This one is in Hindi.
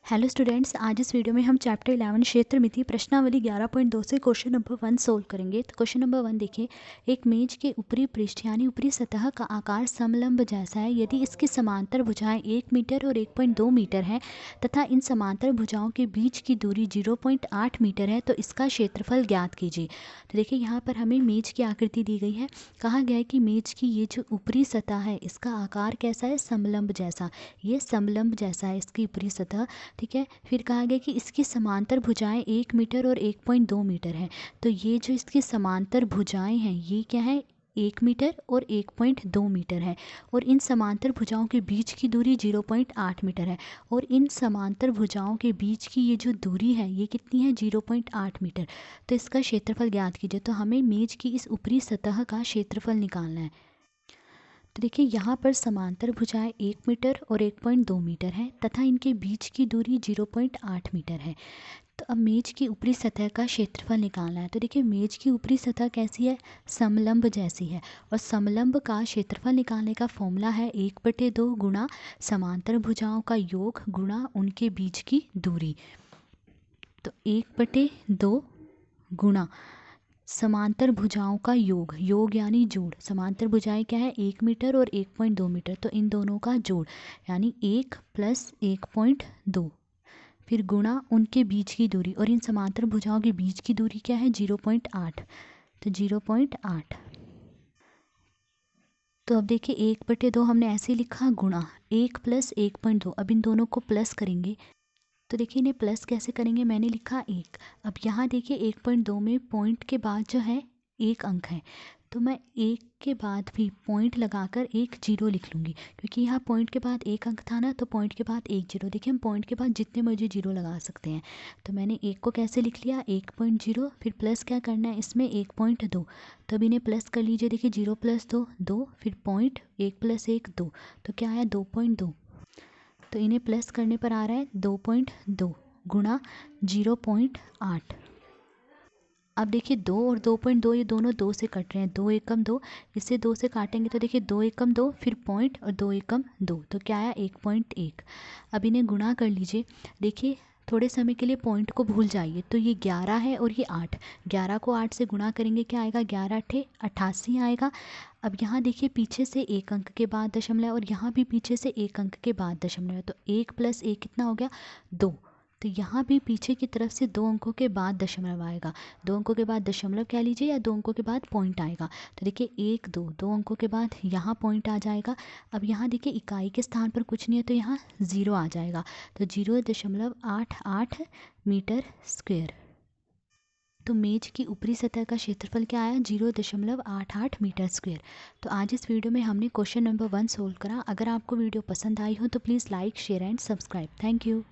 हेलो स्टूडेंट्स, आज इस वीडियो में हम चैप्टर 11 क्षेत्र मिति प्रश्नावली 11.2 से क्वेश्चन नंबर 1 सोल्व करेंगे। तो क्वेश्चन नंबर 1 देखिए, एक मेज के ऊपरी पृष्ठ यानी ऊपरी सतह का आकार समलंब जैसा है यदि इसकी समांतर भुजाएं 1 मीटर और 1.2 मीटर है तथा इन समांतर भुजाओं के बीच की दूरी 0.8 मीटर है तो इसका क्षेत्रफल ज्ञात कीजिए। तो देखिए यहाँ पर हमें मेज की आकृति दी गई है। कहा गया है कि मेज की ये जो ऊपरी सतह है इसका आकार कैसा है, समलंब जैसा। ये समलंब जैसा है इसकी ऊपरी सतह, ठीक है। फिर कहा गया कि इसकी समांतर भुजाएं 1 मीटर और 1.2 मीटर हैं। तो ये जो इसकी समांतर भुजाएं हैं ये क्या है, 1 मीटर और 1.2 मीटर है। और इन समांतर भुजाओं के बीच की दूरी 0.8 मीटर है। और इन समांतर भुजाओं के बीच की ये जो दूरी है ये कितनी है, 0.8 मीटर। तो इसका क्षेत्रफल ज्ञात कीजिए। तो हमें मेज की इस ऊपरी सतह का क्षेत्रफल निकालना है। तो देखिए यहाँ पर समांतर भुजाएं 1 मीटर और 1.2 मीटर है तथा इनके बीच की दूरी 0.8 मीटर है। तो अब मेज की ऊपरी सतह का क्षेत्रफल निकालना है। तो देखिए मेज की ऊपरी सतह कैसी है, समलंब जैसी है। और समलंब का क्षेत्रफल निकालने का फॉर्मूला है 1/2 गुणा समांतर भुजाओं का योग गुणा उनके बीच की दूरी। तो 1/2 गुणा समांतर भुजाओं का योग, योग यानी जोड़। समांतर भुजाएं क्या है, 1 मीटर और 1.2 मीटर, तो इन दोनों का जोड़ यानी 1 + 1.2। फिर गुणा उनके बीच की दूरी, और इन समांतर भुजाओं के बीच की दूरी क्या है, 0.8। तो 0.8। तो अब देखिए 1/2 हमने ऐसे लिखा गुणा 1 + 1.2। अब इन दोनों को प्लस करेंगे। तो देखिए इन्हें प्लस कैसे करेंगे, मैंने लिखा 1। अब यहाँ देखिए 1.2 में पॉइंट के बाद जो है एक अंक है, तो मैं 1 के बाद भी पॉइंट लगाकर एक जीरो लिख लूँगी, क्योंकि यहाँ पॉइंट के बाद एक अंक था ना, तो पॉइंट के बाद एक जीरो। देखिए हम पॉइंट के बाद जितने मर्जी जीरो लगा सकते हैं। तो मैंने 1 को कैसे लिख लिया, 1.0। फिर प्लस क्या करना है इसमें, 1.2। तो अब इन्हें प्लस कर लीजिए। देखिए 0 + 2 2, फिर पॉइंट 1 + 1 2, तो क्या आया 2.2। तो इन्हें प्लस करने पर आ रहा है 2.2 गुणा 0.8। अब देखिए 2 और 2.2 ये दोनों 2 से कट रहे हैं, 2 एकम 2, इससे 2 से काटेंगे तो देखिए 2 एकम 2, फिर पॉइंट और 2 एकम 2, तो क्या आया 1.1। अब इन्हें गुणा कर लीजिए। देखिए थोड़े समय के लिए पॉइंट को भूल जाइए। तो ये 11 है और ये 8, 11 को 8 से गुणा करेंगे, क्या आएगा, 11 × 8 88 आएगा। अब यहाँ देखिए पीछे से एक अंक के बाद दशमलव, और यहाँ भी पीछे से एक अंक के बाद दशमलव है, तो 1 + 1 कितना हो गया, 2। तो यहाँ भी पीछे की तरफ से 2 अंकों के बाद दशमलव आएगा। 2 अंकों के बाद दशमलव कह लीजिए, या 2 अंकों के बाद पॉइंट आएगा। तो देखिए 1 2, 2 अंकों के बाद यहाँ पॉइंट आ जाएगा। अब यहाँ देखिए इकाई के स्थान पर कुछ नहीं है, तो यहाँ 0 आ जाएगा। तो 0.88 मीटर स्क्वेयर। तो मेज की ऊपरी सतह का क्षेत्रफल क्या आया, 0.88 मीटर स्क्वेयर। तो आज इस वीडियो में हमने क्वेश्चन नंबर 1 सोल्व करा। अगर आपको वीडियो पसंद आई हो तो please like, share and subscribe. Thank you.